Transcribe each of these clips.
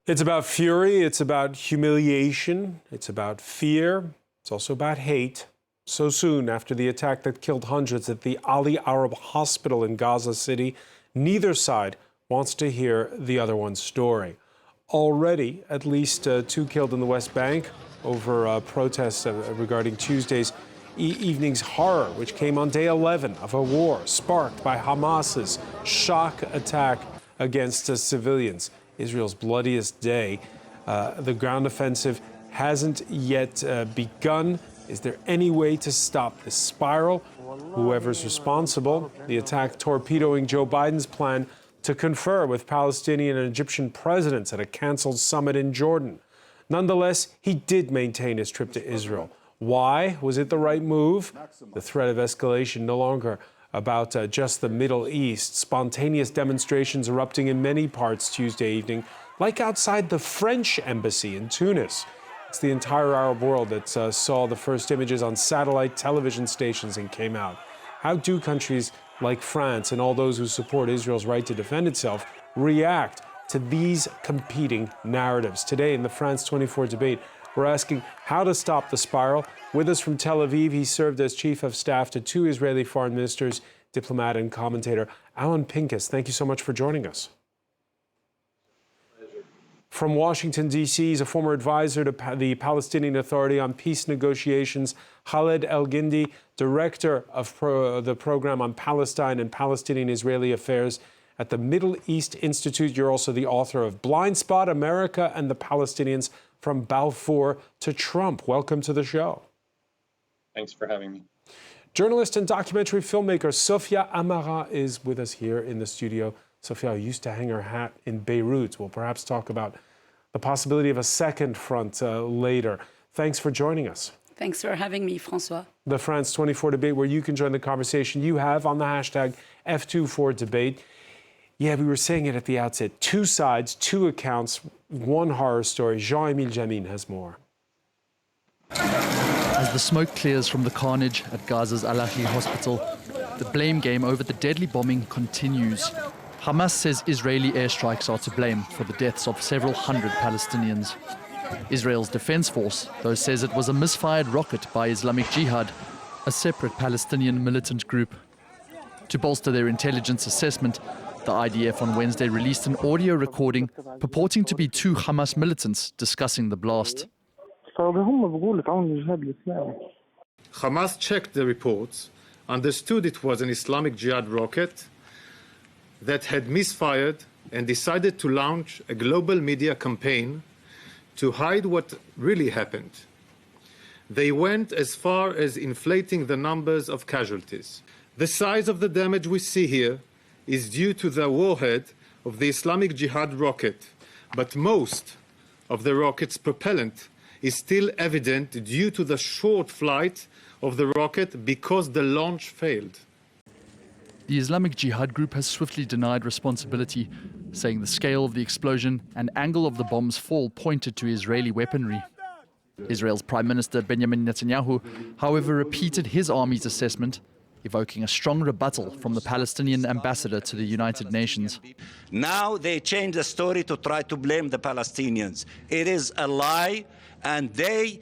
It's about fury, it's about humiliation, it's about fear, it's also about hate. So soon after the attack that killed hundreds at the Ahli Arab Hospital in Gaza City, neither side wants to hear the other one's story. Already, at least 2 killed in the West Bank over protests regarding Tuesday's evening's horror, which came on day 11 of a war sparked by Hamas's shock attack against civilians. Israel's bloodiest day. The ground offensive hasn't yet begun. Is there any way to stop this spiral? Whoever's responsible, the attack torpedoing Joe Biden's plan to confer with Palestinian and Egyptian presidents at a canceled summit in Jordan. Nonetheless, he did maintain his trip to Israel. Why? Was it the right move? The threat of escalation no longer about just the Middle East. Spontaneous demonstrations erupting in many parts Tuesday evening, like outside the French embassy in Tunis. It's the entire Arab world that saw the first images on satellite television stations and came out. How do countries like France and all those who support Israel's right to defend itself react to these competing narratives? Today in the France 24 debate, we're asking how to stop the spiral. With us from Tel Aviv, he served as chief of staff to 2 Israeli foreign ministers, diplomat and commentator Alan Pincus. Thank you so much for joining us. Pleasure. From Washington, D.C., he's a former advisor to the Palestinian Authority on Peace Negotiations, Khaled El-Gindi, director of the program on Palestine and Palestinian-Israeli affairs at the Middle East Institute. You're also the author of Blind Spot, America and the Palestinians from Balfour to Trump. Welcome to the show. Thanks for having me. Journalist and documentary filmmaker Sofia Amara is with us here in the studio. Sofia used to hang her hat in Beirut. We'll perhaps talk about the possibility of a second front later. Thanks for joining us. Thanks for having me, Francois. The France 24 debate, where you can join the conversation you have on the hashtag F24debate. Yeah, we were saying it at the outset. 2 sides, 2 accounts, 1 horror story. Jean-Émile Jamin has more. As the smoke clears from the carnage at Gaza's Ahli Hospital, the blame game over the deadly bombing continues. Hamas says Israeli airstrikes are to blame for the deaths of several hundred Palestinians. Israel's Defense Force, though, says it was a misfired rocket by Islamic Jihad, a separate Palestinian militant group. To bolster their intelligence assessment, the IDF on Wednesday released an audio recording purporting to be 2 Hamas militants discussing the blast. Hamas checked the reports, understood it was an Islamic Jihad rocket that had misfired, and decided to launch a global media campaign to hide what really happened. They went as far as inflating the numbers of casualties. The size of the damage we see here is due to the warhead of the Islamic Jihad rocket, but most of the rocket's propellant is still evident due to the short flight of the rocket because the launch failed. The Islamic Jihad group has swiftly denied responsibility, saying the scale of the explosion and angle of the bomb's fall pointed to Israeli weaponry. Israel's Prime Minister Benjamin Netanyahu, however, repeated his army's assessment, evoking a strong rebuttal from the Palestinian ambassador to the United Nations. Now they change the story to try to blame the Palestinians. It is a lie, and the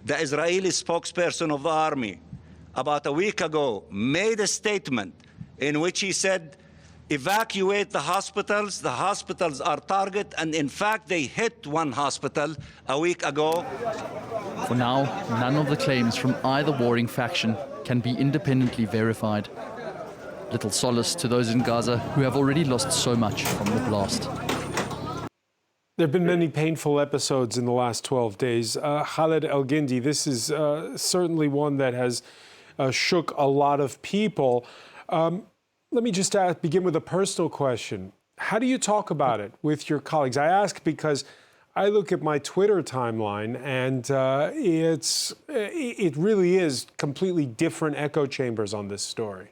Israeli spokesperson of the army, about a week ago, made a statement in which he said, evacuate the hospitals are target, and in fact they hit 1 hospital a week ago. For now, none of the claims from either warring faction can be independently verified. Little solace to those in Gaza who have already lost so much from the blast. There have been many painful episodes in the last 12 days. Khaled El-Gindi, this is certainly one that has shook a lot of people. Let me just begin with a personal question. How do you talk about it with your colleagues? I ask because I look at my Twitter timeline, and it really is completely different echo chambers on this story.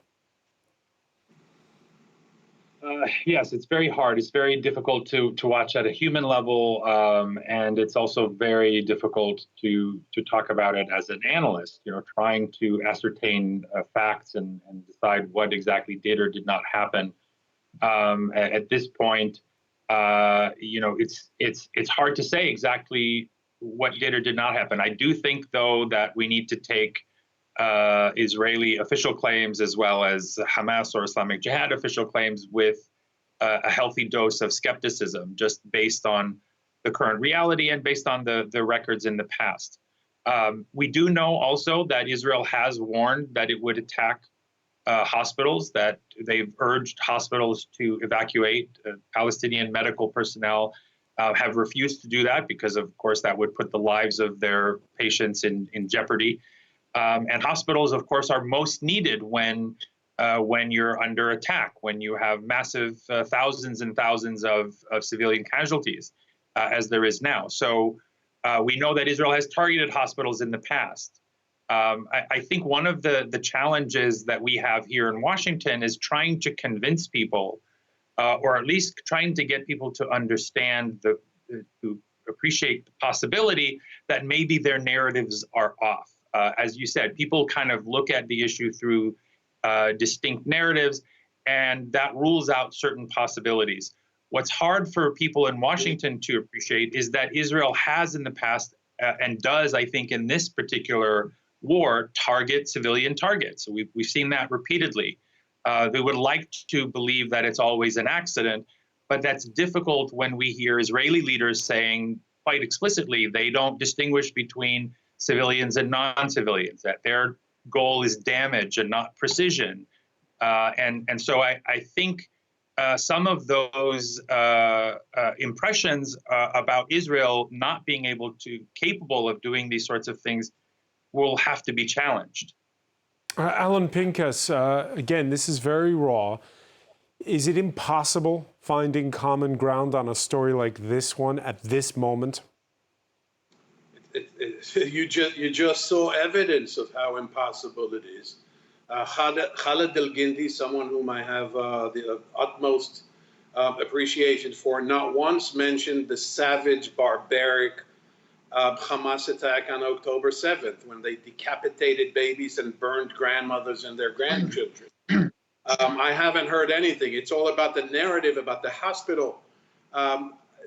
Yes, it's very hard. It's very difficult to watch at a human level, and it's also very difficult to talk about it as an analyst, trying to ascertain facts and decide what exactly did or did not happen. At this point, It's hard to say exactly what did or did not happen. I do think, though, that we need to take Israeli official claims as well as Hamas or Islamic Jihad official claims with a healthy dose of skepticism, just based on the current reality and based on the records in the past. We do know also that Israel has warned that it would attack hospitals, that they've urged hospitals to evacuate. Palestinian medical personnel have refused to do that because, of course, that would put the lives of their patients in jeopardy. And hospitals, of course, are most needed when you're under attack, when you have massive thousands and thousands of civilian casualties, as there is now. So we know that Israel has targeted hospitals in the past. I think one of the challenges that we have here in Washington is trying to convince people, or at least trying to get people to understand, to appreciate the possibility that maybe their narratives are off. As you said, people kind of look at the issue through distinct narratives, and that rules out certain possibilities. What's hard for people in Washington to appreciate is that Israel has in the past, and does, I think, in this particular war, target civilian targets. So we've seen that repeatedly. They would like to believe that it's always an accident, but that's difficult when we hear Israeli leaders saying quite explicitly they don't distinguish between civilians and non-civilians, that their goal is damage and not precision. And so I think some of those impressions about Israel not being capable of doing these sorts of things will have to be challenged. Alan Pincus, again, this is very raw. Is it impossible finding common ground on a story like this one at this moment? You just saw evidence of how impossible it is. Khaled El-Gindi, someone whom I have the utmost appreciation for, not once mentioned the savage, barbaric Hamas attack on October 7th, when they decapitated babies and burned grandmothers and their grandchildren. I haven't heard anything. It's all about the narrative, about the hospital.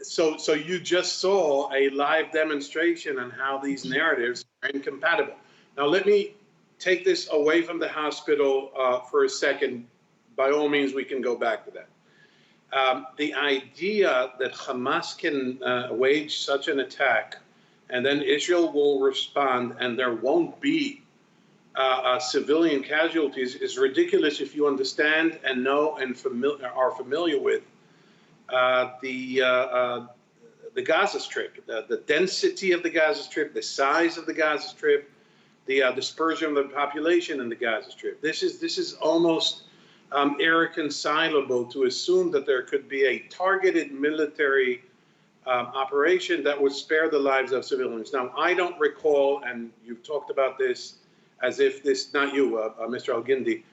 So you just saw a live demonstration on how these narratives are incompatible. Now, let me take this away from the hospital for a second. By all means, we can go back to that. The idea that Hamas can wage such an attack and then Israel will respond and there won't be civilian casualties is ridiculous if you understand and know and are familiar with the Gaza Strip, the density of the Gaza Strip, the size of the Gaza Strip, the dispersion of the population in the Gaza Strip. This is almost irreconcilable to assume that there could be a targeted military operation that would spare the lives of civilians. Now, I don't recall, and you've talked about this as if this, not you, Mr. El-Gindi,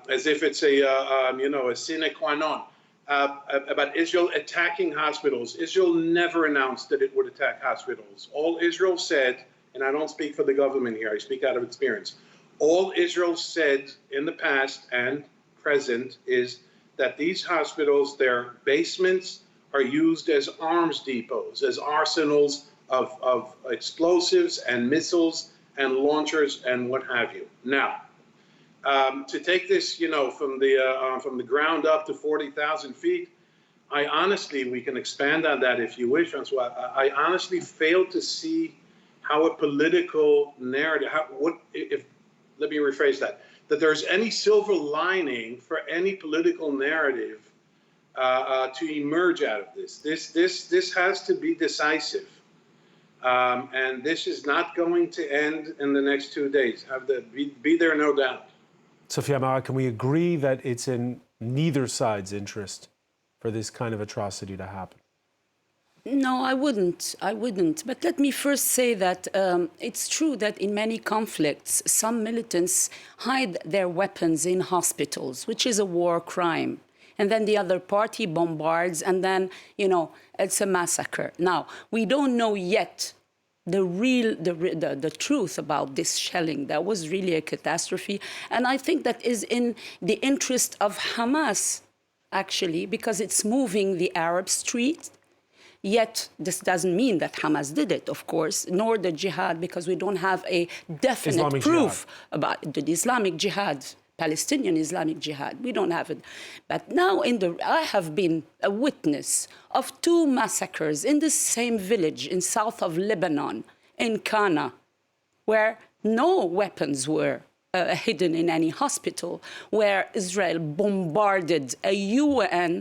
as if it's a sine qua non. About Israel attacking hospitals. Israel never announced that it would attack hospitals. All Israel said, and I don't speak for the government here, I speak out of experience. All Israel said in the past and present is that these hospitals, their basements, are used as arms depots, as arsenals of explosives and missiles and launchers and what have you. Now, to take this, from the ground up to 40,000 feet, I honestly, we can expand on that if you wish, Francois. I honestly fail to see how a political narrative, let me rephrase that there's any silver lining for any political narrative to emerge out of this. This has to be decisive. And this is not going to end in the next 2 days. Be there, no doubt. Sophia Mara, can we agree that it's in neither side's interest for this kind of atrocity to happen? No, I wouldn't. But let me first say that it's true that in many conflicts, some militants hide their weapons in hospitals, which is a war crime. And then the other party bombards, and then, it's a massacre. Now, we don't know yet the truth about this shelling. That was really a catastrophe. And I think that is in the interest of Hamas actually, because it's moving the Arab street. Yet this doesn't mean that Hamas did it, of course, nor the jihad, because we don't have a definite Islamic proof jihad. about the Islamic jihad, Palestinian Islamic jihad. We don't have it. But now I have been a witness of 2 massacres in the same village in south of Lebanon, in Kana, where no weapons were hidden in any hospital, where Israel bombarded a UN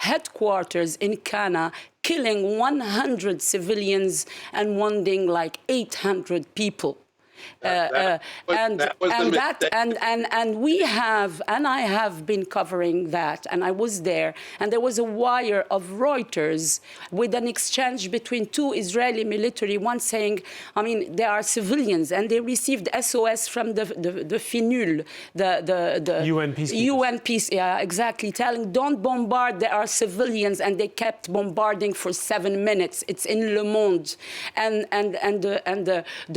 headquarters in Kana, killing 100 civilians and wounding like 800 people. And I have been covering that, and I was there, and there was a wire of Reuters with an exchange between 2 Israeli military, one saying, I mean, they are civilians, and they received SOS from the FINUL, the UN peacekeepers. UN peace, yeah, exactly, telling don't bombard, there are civilians, and they kept bombarding for 7 minutes. It's in Le Monde, and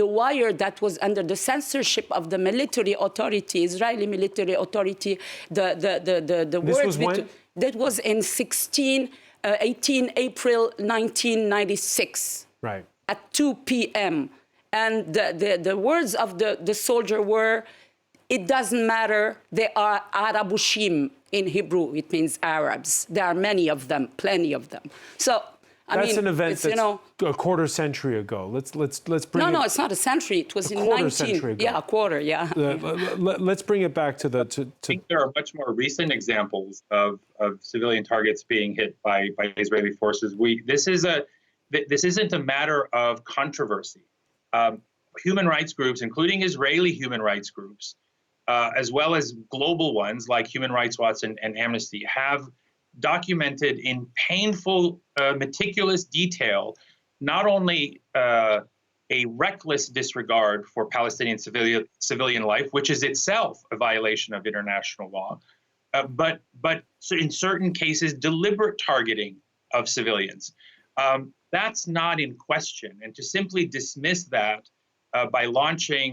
the wire that was under the censorship of the military authority, Israeli military authority, the This was when? That was in 18 April 1996. Right. At 2 p.m. And the words of the soldier were, it doesn't matter, they are Arabushim in Hebrew, it means Arabs. There are many of them, plenty of them. So, That's an event that's a quarter century ago. Let's bring No, it's not a century. It was in quarter century ago. Yeah, a quarter, yeah. Let's bring it back to the... I think there are much more recent examples of civilian targets being hit by Israeli forces. This isn't a matter of controversy. Human rights groups, including Israeli human rights groups, as well as global ones like Human Rights Watch and Amnesty, have documented in painful, meticulous detail, not only a reckless disregard for Palestinian civilian life, which is itself a violation of international law, but in certain cases, deliberate targeting of civilians. That's not in question. And to simply dismiss that by launching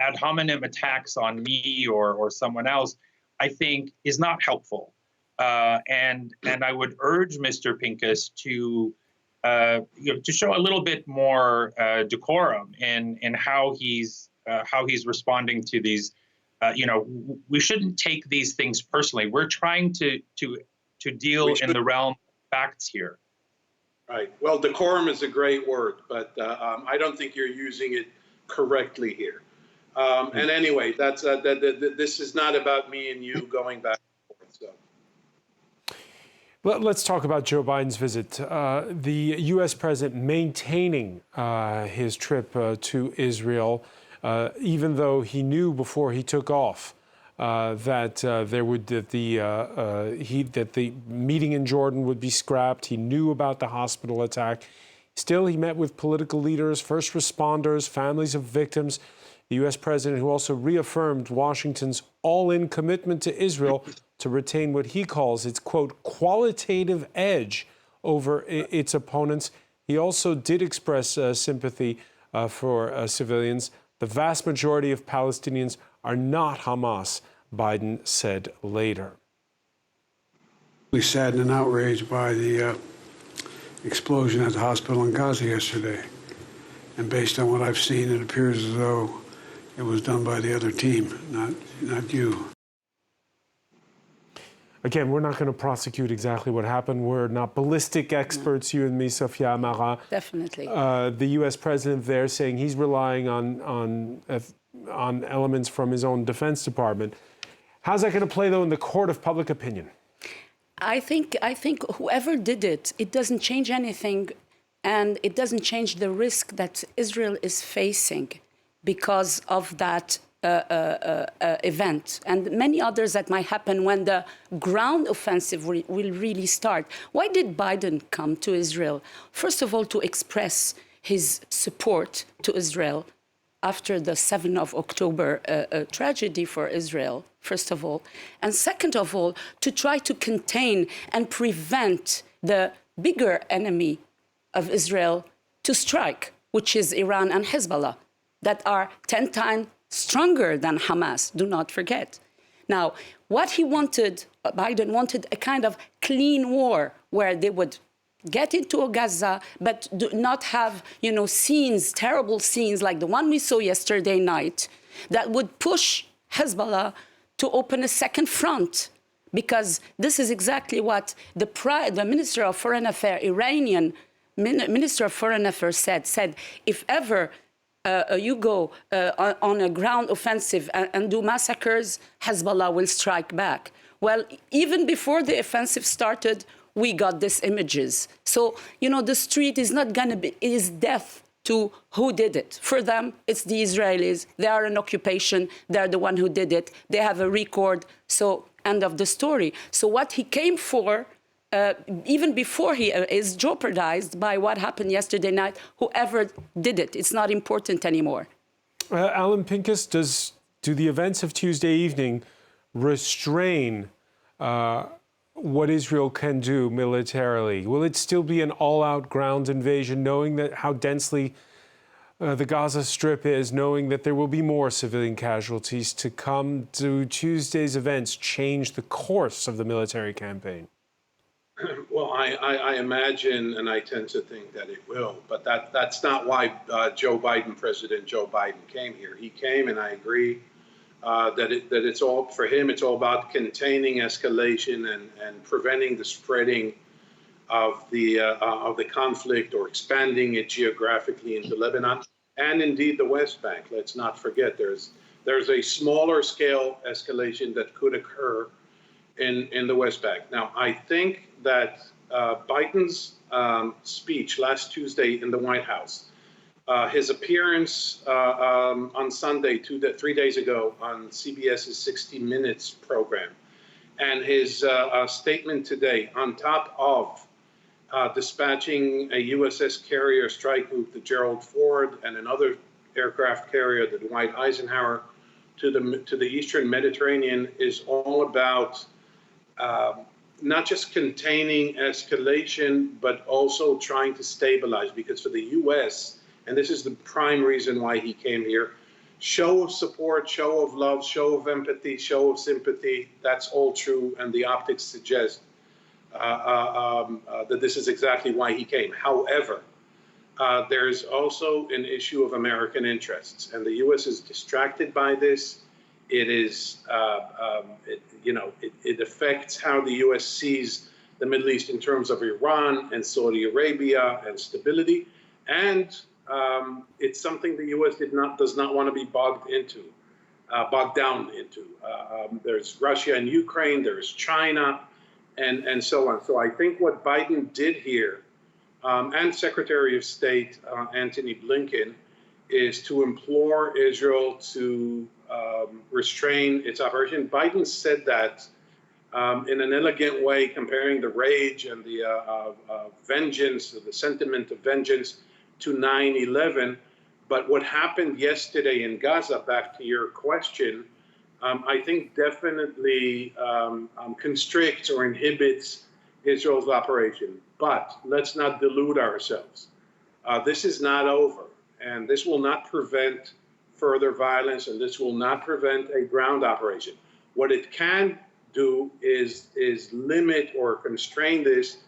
ad hominem attacks on me or someone else, I think is not helpful. And I would urge Mr. Pincus to show a little bit more decorum in how he's responding to these. We shouldn't take these things personally. We're trying to deal in the realm of facts here. Right. Well, decorum is a great word, but I don't think you're using it correctly here. And anyway, that's this is not about me and you going back and forth. So. Let's talk about Joe Biden's visit. The U.S. president maintaining his trip to Israel, even though he knew before he took off that the meeting in Jordan would be scrapped. He knew about the hospital attack. Still, he met with political leaders, first responders, families of victims. The U.S. president, who also reaffirmed Washington's all-in commitment to Israel to retain what he calls its, quote, qualitative edge over its opponents. He also did express sympathy for civilians. The vast majority of Palestinians are not Hamas, Biden said later. We saddened and outraged by the explosion at the hospital in Gaza yesterday. And based on what I've seen, it appears as though it was done by the other team, not you. Again, we're not going to prosecute exactly what happened. We're not ballistic experts, you and me, Sophia Amara. Definitely. The U.S. president there saying he's relying on elements from his own Defense Department. How's that going to play, though, in the court of public opinion? I think whoever did it, it doesn't change anything, and it doesn't change the risk that Israel is facing because of that event and many others that might happen when the ground offensive will really start. Why did Biden come to Israel? First of all, to express his support to Israel after the 7th of October tragedy for Israel, first of all. And second of all, to try to contain and prevent the bigger enemy of Israel to strike, which is Iran and Hezbollah, that are 10 times stronger than Hamas, do not forget. Now, what he wanted, Biden wanted a kind of clean war where they would get into Gaza, but do not have, scenes, terrible scenes like the one we saw yesterday night that would push Hezbollah to open a second front. Because this is exactly what the Minister of Foreign Affairs, Iranian Minister of Foreign Affairs said, if ever you go on a ground offensive and do massacres, Hezbollah will strike back. Well, even before the offensive started, we got these images. So, the street is not going to be, it is death to who did it. For them, it's the Israelis. They are in occupation. They're the one who did it. They have a record. So, end of the story. So what he came for, even before he is jeopardized by what happened yesterday night, whoever did it, it's not important anymore. Alan Pincus, do the events of Tuesday evening restrain what Israel can do militarily? Will it still be an all-out ground invasion, knowing that how densely the Gaza Strip is, knowing that there will be more civilian casualties to come? Do Tuesday's events change the course of the military campaign? Well, I imagine, and I tend to think that it will, but that's not why President Joe Biden came here. He came, and I agree, that it's all, for him, it's all about containing escalation and preventing the spreading of the conflict or expanding it geographically into Lebanon and indeed the West Bank. Let's not forget there's a smaller scale escalation that could occur in the West Bank. Now, I think that Biden's speech last Tuesday in the White House, his appearance on Sunday, 3 days ago, on CBS's 60 Minutes program, and his statement today, on top of dispatching a USS carrier strike group, the Gerald Ford, and another aircraft carrier, the Dwight Eisenhower, to the Eastern Mediterranean, is all about not just containing escalation, but also trying to stabilize. Because for the U.S., and this is the prime reason why he came here, show of support, show of love, show of empathy, show of sympathy, that's all true, and the optics suggest that this is exactly why he came. However, there's also an issue of American interests, and the U.S. is distracted by this. It is, it affects how the U.S. sees the Middle East in terms of Iran and Saudi Arabia and stability, and it's something the U.S. does not want to be bogged down into. There's Russia and Ukraine, there's China, and so on. So I think what Biden did here, and Secretary of State Antony Blinken, is to implore Israel to restrain its operation. Biden said that in an elegant way, comparing the rage and the vengeance, the sentiment of vengeance, to 9/11. But what happened yesterday in Gaza, back to your question, I think definitely constricts or inhibits Israel's operation. But let's not delude ourselves. This is not over, and this will not prevent further violence, and this will not prevent a ground operation. What it can do is limit or constrain this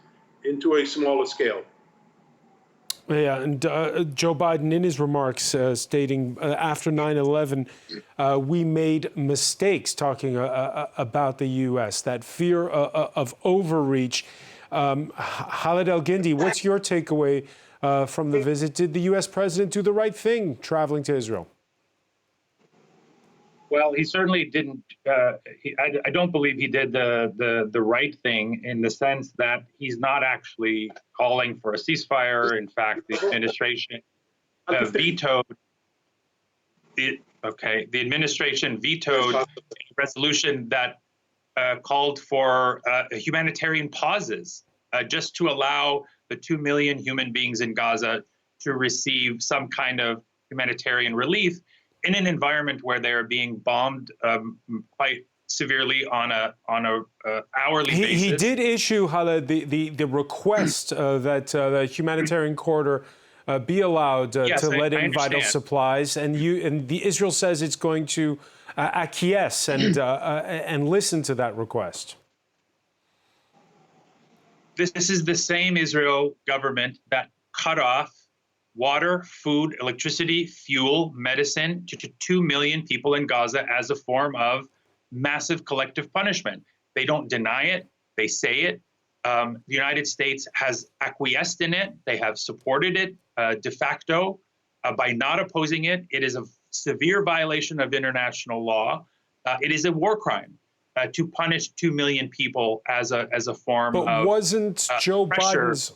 into a smaller scale. Yeah, and Joe Biden, in his remarks, stating after 9/11, we made mistakes, talking about the U.S., that fear of overreach. Khaled El-Gindi, what's your takeaway from the visit? Did the U.S. president do the right thing traveling to Israel? Well, he certainly didn't. I don't believe he did the right thing, in the sense that he's not actually calling for a ceasefire. In fact, the administration vetoed it. Okay, the administration vetoed a resolution that called for humanitarian pauses, just to allow the 2 million human beings in Gaza to receive some kind of humanitarian relief in an environment where they're being bombed quite severely on a hourly basis. He did issue, Khaled, the request that the humanitarian corridor be allowed to let in vital supplies, and Israel says it's going to acquiesce and listen to that request? This is the same Israel government that cut off water, food, electricity, fuel, medicine to 2 million people in Gaza as a form of massive collective punishment. They don't deny it. They say it. The United States has acquiesced in it. They have supported it de facto by not opposing it. It is a severe violation of international law. It is a war crime to punish 2 million people as a form of But wasn't Joe Biden's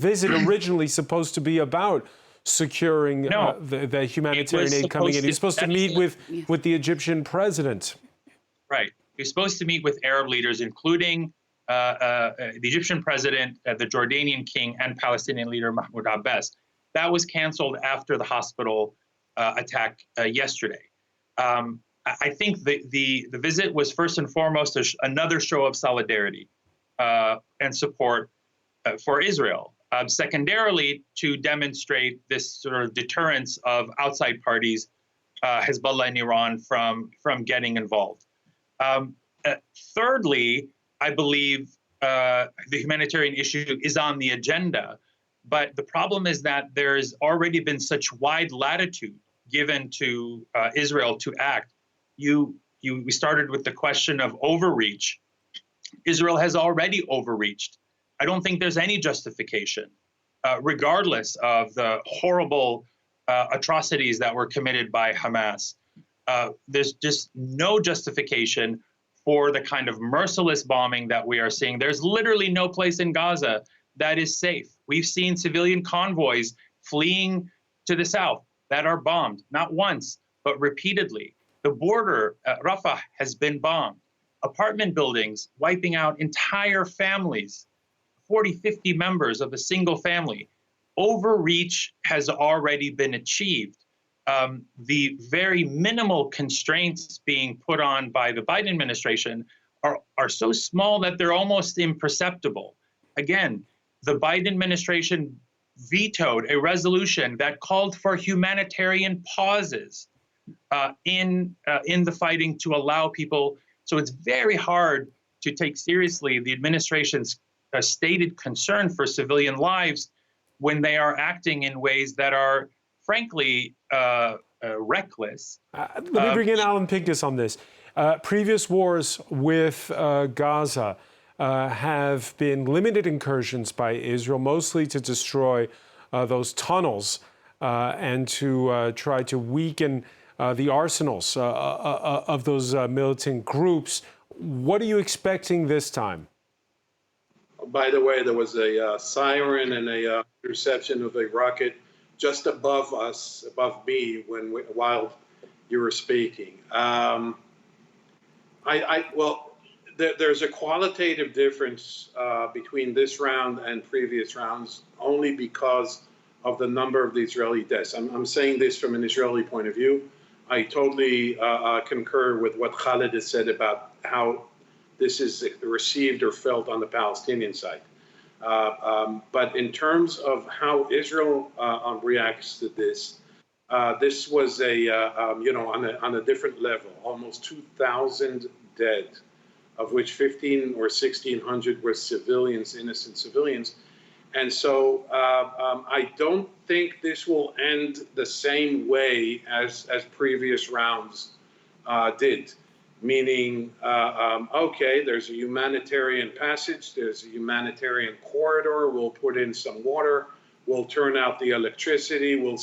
visit originally supposed to be about securing the humanitarian aid coming in? He was supposed to meet with the Egyptian president. Right. He was supposed to meet with Arab leaders, including the Egyptian president, the Jordanian king, and Palestinian leader Mahmoud Abbas. That was canceled after the hospital attack yesterday. I think the visit was first and foremost another show of solidarity and support for Israel. Secondarily, to demonstrate this sort of deterrence of outside parties, Hezbollah and Iran, from getting involved. Thirdly, I believe the humanitarian issue is on the agenda, but the problem is that there's already been such wide latitude given to Israel to act. We started with the question of overreach. Israel has already overreached. I don't think there's any justification, regardless of the horrible atrocities that were committed by Hamas. There's just no justification for the kind of merciless bombing that we are seeing. There's literally no place in Gaza that is safe. We've seen civilian convoys fleeing to the south that are bombed, not once, but repeatedly. The border, Rafah, has been bombed. Apartment buildings wiping out entire families, 40, 50 members of a single family. Overreach has already been achieved. The very minimal constraints being put on by the Biden administration are so small that they're almost imperceptible. Again, the Biden administration vetoed a resolution that called for humanitarian pauses in the fighting to allow people. So it's very hard to take seriously the administration's stated concern for civilian lives when they are acting in ways that are, frankly, reckless. Let me bring in Alan Pincus on this. Previous wars with Gaza have been limited incursions by Israel, mostly to destroy those tunnels and to try to weaken the arsenals of those militant groups. What are you expecting this time? By the way, there was a siren and a interception of a rocket just above us, above me, while you were speaking. There's a qualitative difference between this round and previous rounds only because of the number of the Israeli deaths. I'm saying this from an Israeli point of view. I totally concur with what Khalid has said about how this is received or felt on the Palestinian side. But in terms of how Israel reacts to this, this was on a different level. Almost 2,000 dead, of which 1,500 or 1,600 were civilians, innocent civilians. And so I don't think this will end the same way as previous rounds did. Meaning, okay, there's a humanitarian passage, there's a humanitarian corridor, we'll put in some water, we'll turn out the electricity, we'll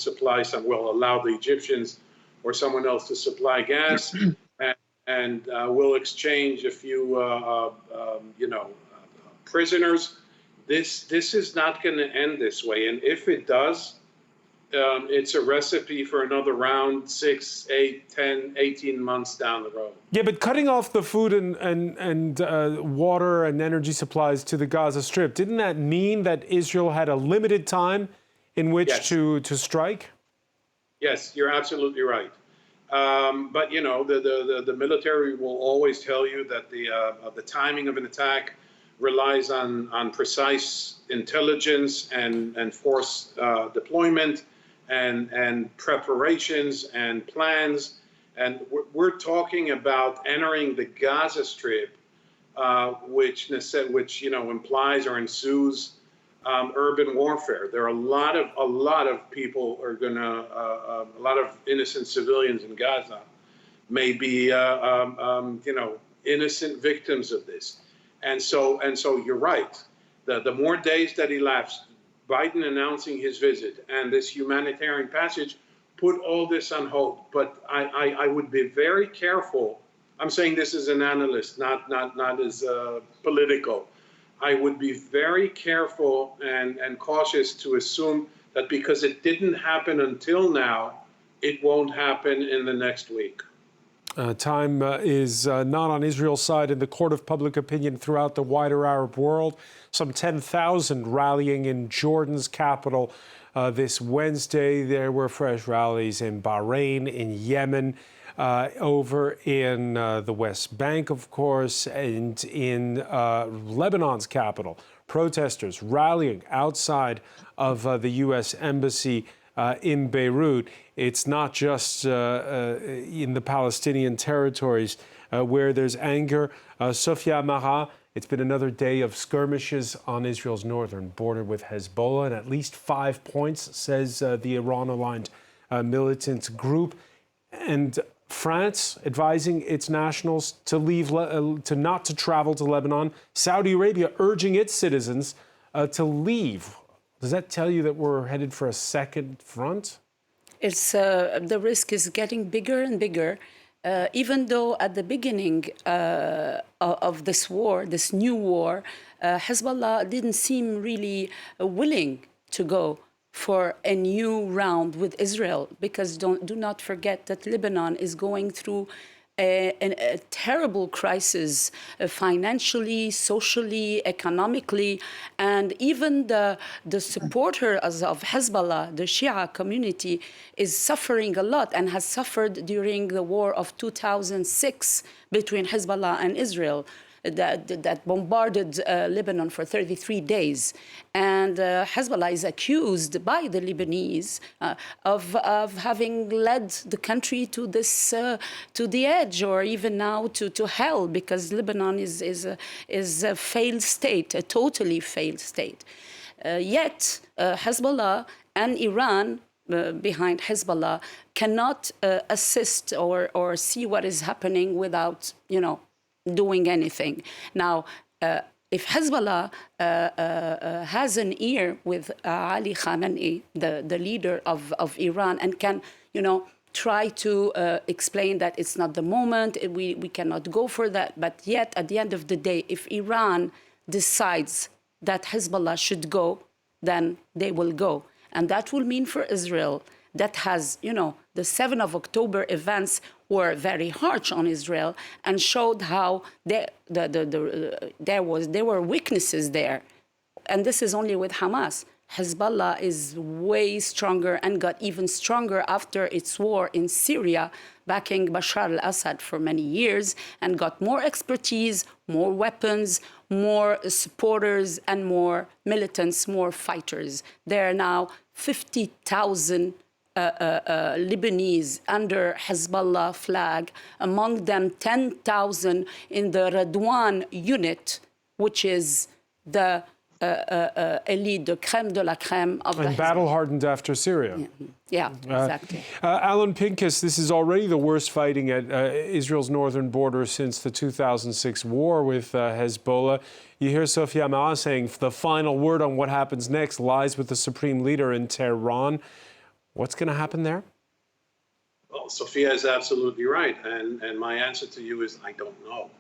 allow the Egyptians or someone else to supply gas, and we'll exchange a few, prisoners. This is not going to end this way, and if it does, it's a recipe for another round 6, 8, 10, 18 months down the road. Yeah, but cutting off the food and water and energy supplies to the Gaza Strip, didn't that mean that Israel had a limited time in which to strike? Yes, you're absolutely right. But the military will always tell you that the timing of an attack relies on precise intelligence and force deployment and preparations and plans. And we're talking about entering the Gaza Strip, which implies or ensues urban warfare. There are a lot of people are gonna, a lot of innocent civilians in Gaza may be, innocent victims of this. And so you're right. The more days that elapsed, Biden announcing his visit and this humanitarian passage put all this on hold. But I would be very careful. I'm saying this as an analyst, not as political. I would be very careful and cautious to assume that because it didn't happen until now, it won't happen in the next week. Time is not on Israel's side in the court of public opinion throughout the wider Arab world. Some 10,000 rallying in Jordan's capital this Wednesday. There were fresh rallies in Bahrain, in Yemen, over in the West Bank, of course, and in Lebanon's capital. Protesters rallying outside of the U.S. Embassy in Beirut. It's not just in the Palestinian territories where there's anger. Sofia Mara, it's been another day of skirmishes on Israel's northern border with Hezbollah, and at least 5 points, says the Iran-aligned militant group. And France advising its nationals to leave, not to travel to Lebanon. Saudi Arabia urging its citizens to leave. Does that tell you that we're headed for a second front? It's the risk is getting bigger and bigger. Even though at the beginning of this war, this new war, Hezbollah didn't seem really willing to go for a new round with Israel, because do not forget that Lebanon is going through a terrible crisis financially, socially, economically, and even the supporters of Hezbollah, the Shia community, is suffering a lot and has suffered during the war of 2006 between Hezbollah and Israel. That bombarded Lebanon for 33 days. And Hezbollah is accused by the Lebanese of having led the country to this, to the edge, or even now to hell, because Lebanon is a failed state, a totally failed state. Yet Hezbollah and Iran behind Hezbollah cannot assist or see what is happening without, doing anything. Now, if Hezbollah has an ear with Ali Khamenei, the leader of Iran, and can, try to explain that it's not the moment, we cannot go for that, but yet at the end of the day, if Iran decides that Hezbollah should go, then they will go. And that will mean for Israel that has, the 7th of October events were very harsh on Israel and showed how there were weaknesses there. And this is only with Hamas. Hezbollah is way stronger and got even stronger after its war in Syria, backing Bashar al-Assad for many years, and got more expertise, more weapons, more supporters, and more militants, more fighters. There are now 50,000 Lebanese under Hezbollah flag, among them 10,000 in the Radwan unit, which is the elite, the crème de la crème of the battle-hardened after Syria. Yeah, exactly. Alan Pincus, this is already the worst fighting at Israel's northern border since the 2006 war with Hezbollah. You hear Sofia Mara saying the final word on what happens next lies with the supreme leader in Tehran. What's going to happen there? Well, Sophia is absolutely right. And my answer to you is I don't know.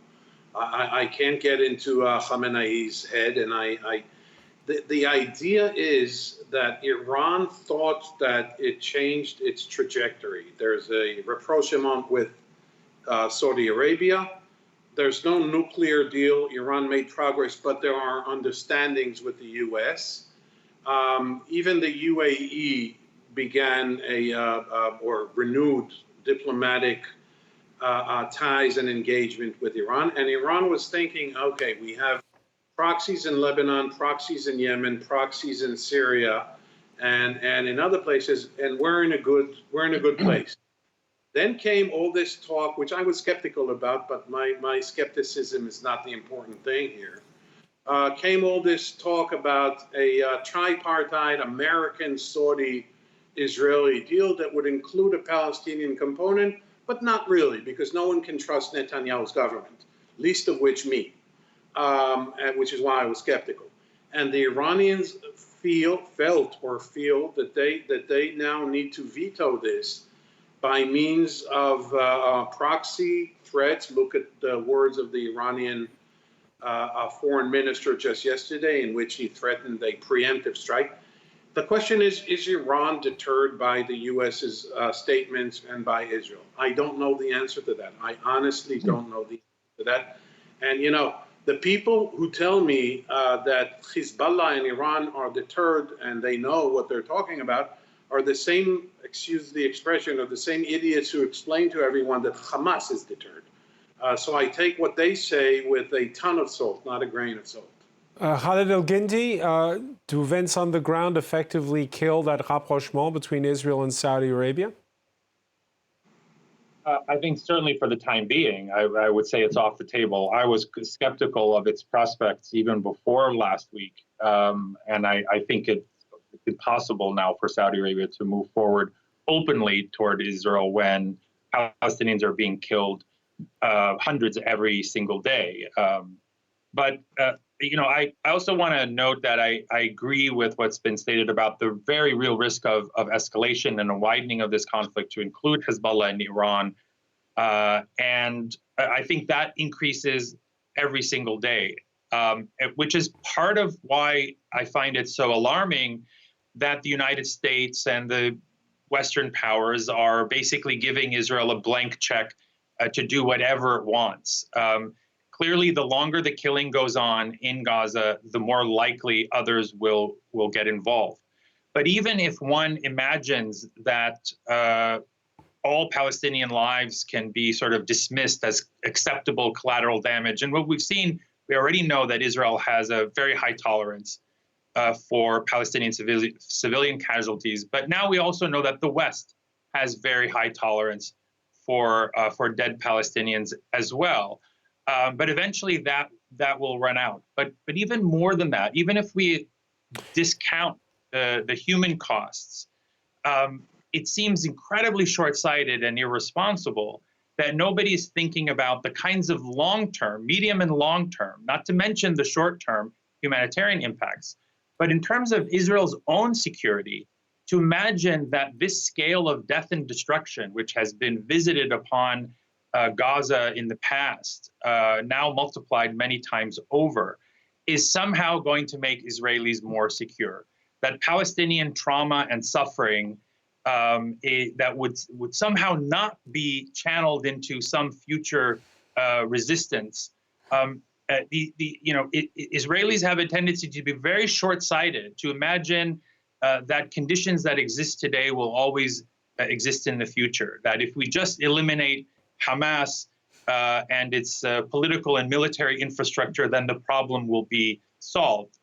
I can't get into Khamenei's head. And the idea is that Iran thought that it changed its trajectory. There's a rapprochement with Saudi Arabia. There's no nuclear deal. Iran made progress, but there are understandings with the U.S. Even the UAE began or renewed diplomatic ties and engagement with Iran. And Iran was thinking, okay, we have proxies in Lebanon, proxies in Yemen, proxies in Syria, and in other places, and we're in a good place. Then came all this talk, which I was skeptical about, but my skepticism is not the important thing here. Came all this talk about a tripartite American-Saudi-Israeli deal that would include a Palestinian component, but not really, because no one can trust Netanyahu's government, least of which me, which is why I was skeptical. And the Iranians felt that they now need to veto this by means of proxy threats. Look at the words of the Iranian foreign minister just yesterday, in which he threatened a preemptive strike. The question is Iran deterred by the U.S.'s statements and by Israel? I don't know the answer to that. I honestly don't know the answer to that. And, you know, the people who tell me that Hezbollah and Iran are deterred and they know what they're talking about are the same, excuse the expression, are the same idiots who explain to everyone that Hamas is deterred. So I take what they say with a ton of salt, not a grain of salt. Khalid El-Gindi, do events on the ground effectively kill that rapprochement between Israel and Saudi Arabia? I think certainly for the time being, I would say it's off the table. I was skeptical of its prospects even before last week. And I think it's impossible now for Saudi Arabia to move forward openly toward Israel when Palestinians are being killed hundreds every single day. But you know, I also want to note that I agree with what's been stated about the very real risk of escalation and a widening of this conflict to include Hezbollah and Iran. And I think that increases every single day, which is part of why I find it so alarming that the United States and the Western powers are basically giving Israel a blank check to do whatever it wants. Clearly, the longer the killing goes on in Gaza, the more likely others will get involved. But even if one imagines that all Palestinian lives can be sort of dismissed as acceptable collateral damage, and what we've seen, we already know that Israel has a very high tolerance for Palestinian civilian casualties. But now we also know that the West has very high tolerance for dead Palestinians as well. But eventually that will run out. But even more than that, even if we discount the human costs, it seems incredibly short-sighted and irresponsible that nobody is thinking about the kinds of long-term, medium and long-term, not to mention the short-term humanitarian impacts. But in terms of Israel's own security, to imagine that this scale of death and destruction, which has been visited upon Gaza in the past, now multiplied many times over, is somehow going to make Israelis more secure. That Palestinian trauma and suffering that would somehow not be channeled into some future resistance. Israelis have a tendency to be very short-sighted, to imagine that conditions that exist today will always exist in the future. That if we just eliminate Hamas and its political and military infrastructure, then the problem will be solved.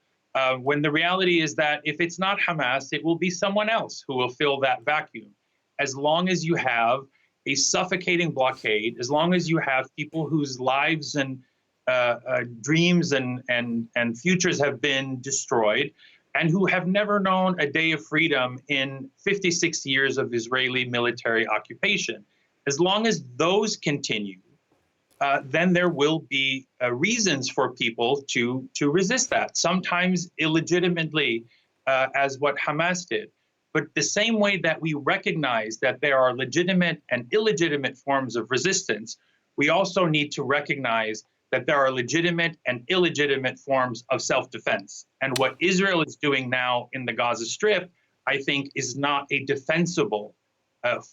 When the reality is that if it's not Hamas, it will be someone else who will fill that vacuum. As long as you have a suffocating blockade, as long as you have people whose lives and dreams and futures have been destroyed, and who have never known a day of freedom in 56 years of Israeli military occupation. As long as those continue, then there will be reasons for people to resist that, sometimes illegitimately, as what Hamas did. But the same way that we recognize that there are legitimate and illegitimate forms of resistance, we also need to recognize that there are legitimate and illegitimate forms of self-defense. And what Israel is doing now in the Gaza Strip, I think, is not a defensible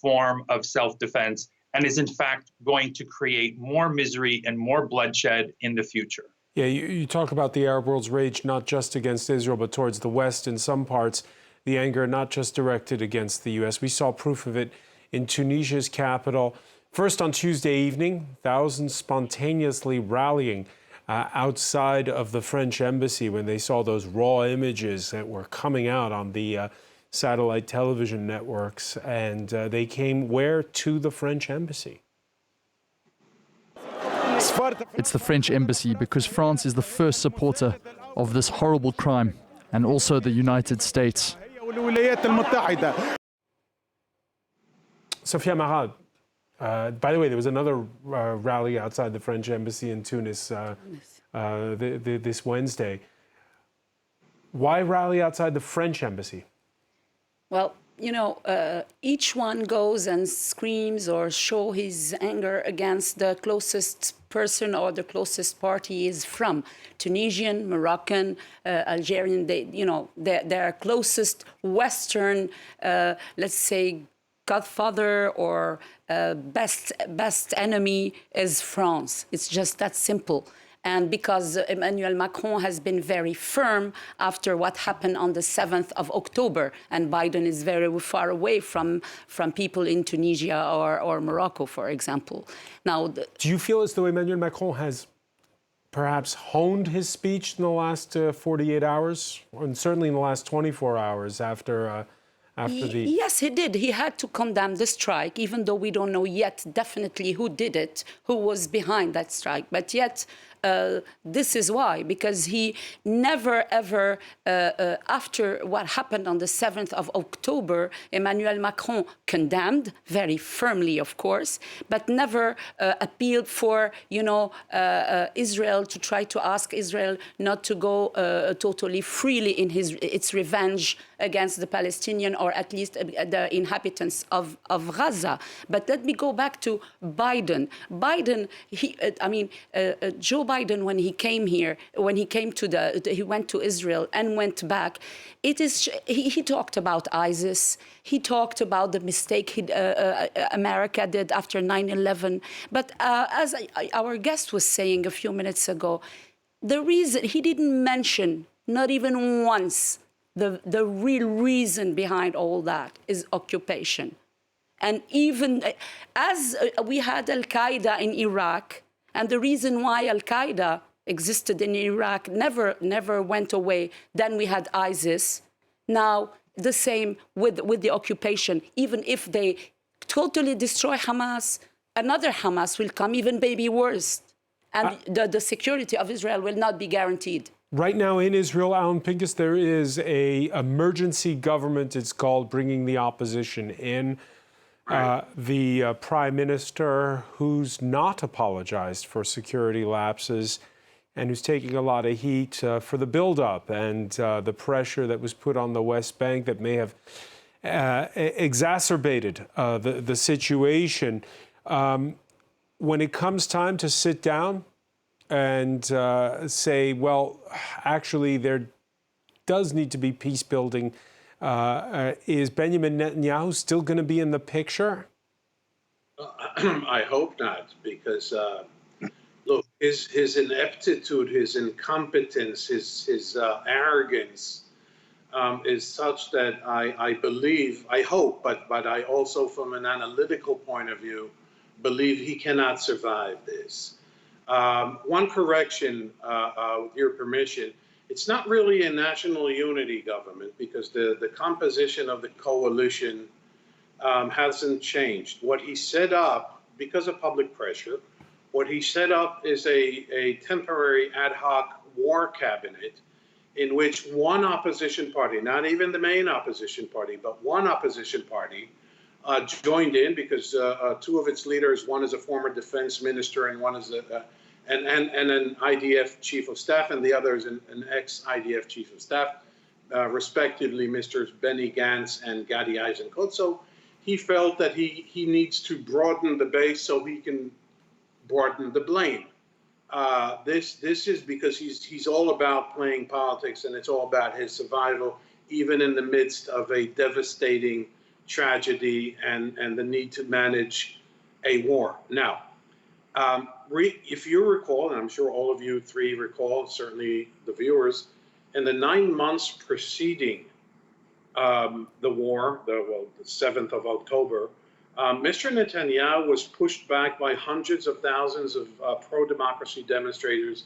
form of self-defense, and is in fact going to create more misery and more bloodshed in the future. Yeah, you talk about the Arab world's rage not just against Israel, but towards the West in some parts, the anger not just directed against the U.S. We saw proof of it in Tunisia's capital. First on Tuesday evening, thousands spontaneously rallying outside of the French embassy when they saw those raw images that were coming out on the satellite television networks. And they came where? To the French embassy. It's the French embassy because France is the first supporter of this horrible crime, and also the United States. Sophia Marad, by the way, there was another rally outside the French embassy in Tunis this Wednesday. Why rally outside the French embassy? Well, you know, each one goes and screams or show his anger against the closest person or the closest party is from. Tunisian, Moroccan, Algerian, their closest Western, let's say, godfather or best enemy is France. It's just that simple. And because Emmanuel Macron has been very firm after what happened on the 7th of October, and Biden is very far away from people in Tunisia or Morocco, for example. Now, do you feel as though Emmanuel Macron has perhaps honed his speech in the last 48 hours, and certainly in the last 24 hours after the... Yes, he did. He had to condemn the strike, even though we don't know yet definitely who did it, who was behind that strike. But yet, this is why, because he never, ever, after what happened on the 7th of October, Emmanuel Macron condemned, very firmly, of course, but never appealed for, Israel, to try to ask Israel not to go totally freely in its revenge against the Palestinian, or at least the inhabitants of Gaza. But let me go back to Biden. Joe Biden, when he came here, he went to Israel and went back. He talked about ISIS. He talked about the mistake America did after 9/11. But as our guest was saying a few minutes ago, the reason he didn't mention, not even once, the real reason behind all that is occupation. And even as we had Al-Qaeda in Iraq, and the reason why Al-Qaeda existed in Iraq never went away, then we had ISIS. Now, the same with the occupation. Even if they totally destroy Hamas, another Hamas will come, even maybe worse. And the security of Israel will not be guaranteed. Right now in Israel, Alan Pincus, there is an emergency government, it's called, bringing the opposition in. The prime minister, who's not apologized for security lapses and who's taking a lot of heat for the buildup and the pressure that was put on the West Bank that may have exacerbated the situation. When it comes time to sit down and say, well, actually, there does need to be peace building, is Benjamin Netanyahu still going to be in the picture? I hope not, because look, his ineptitude, his incompetence, his arrogance is such that I believe, I hope, but I also, from an analytical point of view, believe he cannot survive this. One correction, with your permission, it's not really a national unity government, because the composition of the coalition hasn't changed. What he set up, because of public pressure, what he set up is a temporary ad hoc war cabinet in which one opposition party, not even the main opposition party, but one opposition party joined in, because two of its leaders, one is a former defense minister and one is an IDF chief of staff, and the other is an ex-IDF chief of staff, respectively, Mr. Benny Gantz and Gadi Eisenkot. So he felt that he needs to broaden the base so he can broaden the blame. This is because he's all about playing politics, and it's all about his survival, even in the midst of a devastating tragedy and the need to manage a war. Now, if you recall, and I'm sure all of you three recall, certainly the viewers, in the 9 months preceding the war, the 7th of October, Mr. Netanyahu was pushed back by hundreds of thousands of pro-democracy demonstrators,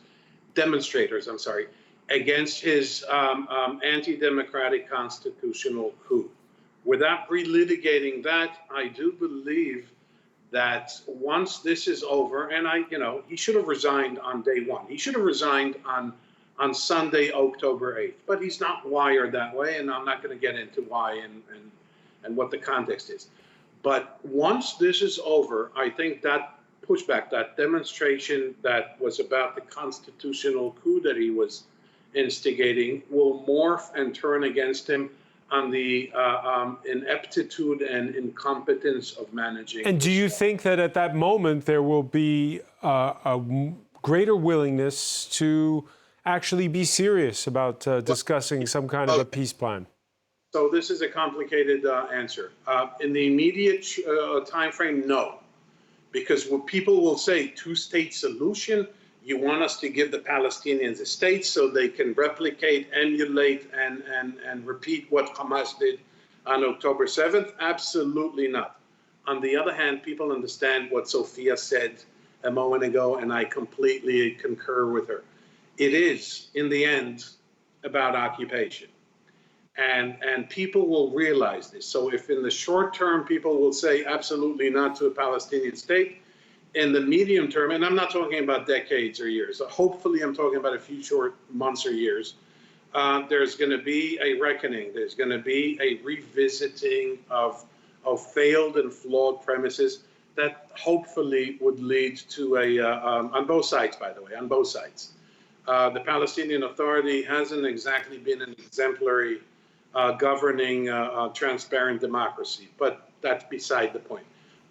against his anti-democratic constitutional coup. Without relitigating that, I do believe that once this is over, and he should have resigned on day one. He should have resigned on Sunday, October 8th. But he's not wired that way, and I'm not going to get into why and what the context is. But once this is over, I think that pushback, that demonstration that was about the constitutional coup that he was instigating, will morph and turn against him on the ineptitude and incompetence of managing. And do you think that at that moment there will be a greater willingness to actually be serious about discussing some kind of a peace plan? So this is a complicated answer. In the immediate time frame, no. Because what people will say, two-state solution, you want us to give the Palestinians a state so they can replicate, emulate, and repeat what Hamas did on October 7th? Absolutely not. On the other hand, people understand what Sophia said a moment ago, and I completely concur with her. It is, in the end, about occupation. And people will realize this. So if in the short term, people will say absolutely not to a Palestinian state, in the medium term, and I'm not talking about decades or years, hopefully I'm talking about a few short months or years, there's going to be a reckoning. There's going to be a revisiting of failed and flawed premises that hopefully would lead to on both sides, by the way, on both sides. The Palestinian Authority hasn't exactly been an exemplary governing transparent democracy, but that's beside the point.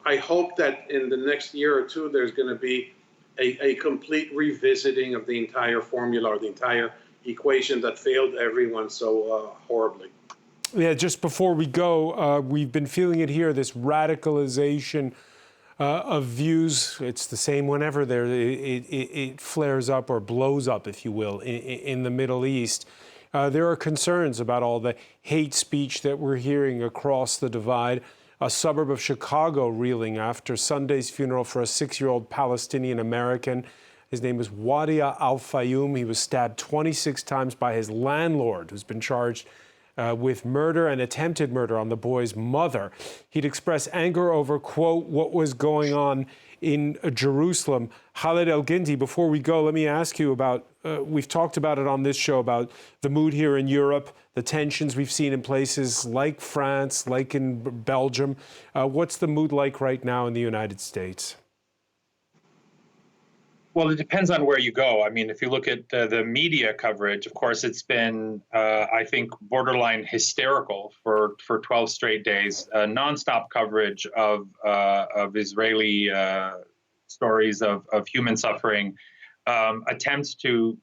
I hope that in the next year or two, there's going to be a complete revisiting of the entire formula or the entire equation that failed everyone so horribly. Yeah, just before we go, we've been feeling it here, this radicalization of views. It's the same whenever it flares up or blows up, if you will, in the Middle East. There are concerns about all the hate speech that we're hearing across the divide. A suburb of Chicago reeling after Sunday's funeral for a 6-year-old Palestinian American. His name is Wadia Al-Fayoum. He was stabbed 26 times by his landlord, who's been charged with murder and attempted murder on the boy's mother. He'd expressed anger over, quote, what was going on in Jerusalem. Khaled El-Gindi, before we go, let me ask you about, we've talked about it on this show, about the mood here in Europe, the tensions we've seen in places like France, like in Belgium. What's the mood like right now in the United States? Well, it depends on where you go. I mean, if you look at the media coverage, of course, it's been, I think, borderline hysterical for 12 straight days. Nonstop coverage of Israeli stories of human suffering, attempts to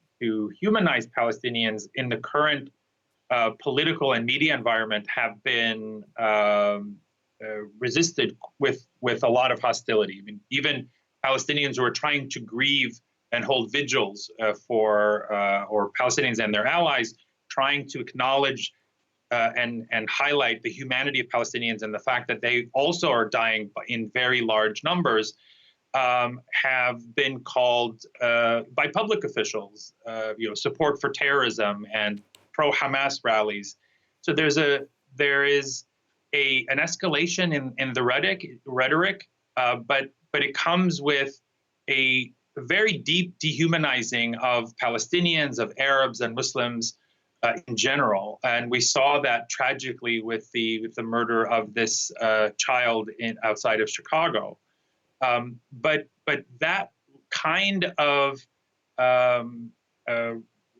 humanize Palestinians in the current political and media environment have been resisted with a lot of hostility. I mean, even Palestinians who are trying to grieve and hold vigils or Palestinians and their allies trying to acknowledge and highlight the humanity of Palestinians and the fact that they also are dying in very large numbers, have been called by public officials, support for terrorism and pro-Hamas rallies. So there is an escalation in the rhetoric, but it comes with a very deep dehumanizing of Palestinians, of Arabs and Muslims in general. And we saw that tragically with the murder of this child outside of Chicago. But that kind of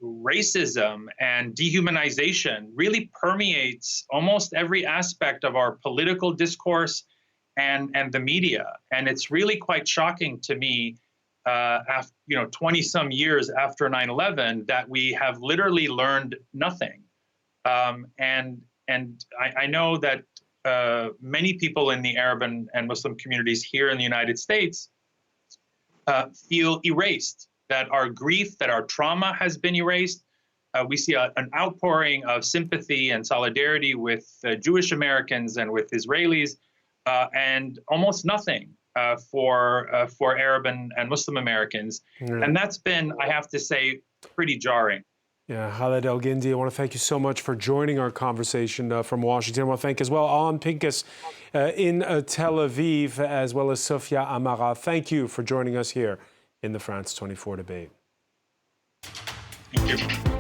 racism and dehumanization really permeates almost every aspect of our political discourse and the media. And it's really quite shocking to me, after 20 some years after 9/11, that we have literally learned nothing. And I know that many people in the Arab and Muslim communities here in the United States feel erased, that our grief, that our trauma has been erased. We see an outpouring of sympathy and solidarity with Jewish Americans and with Israelis, and almost nothing for Arab and Muslim Americans. Yeah. And that's been, I have to say, pretty jarring. Yeah, Khaled El-Gindi, I want to thank you so much for joining our conversation from Washington. I want to thank as well Alan Pincus in Tel Aviv, as well as Sofia Amara. Thank you for joining us here in the France 24 debate. Thank you.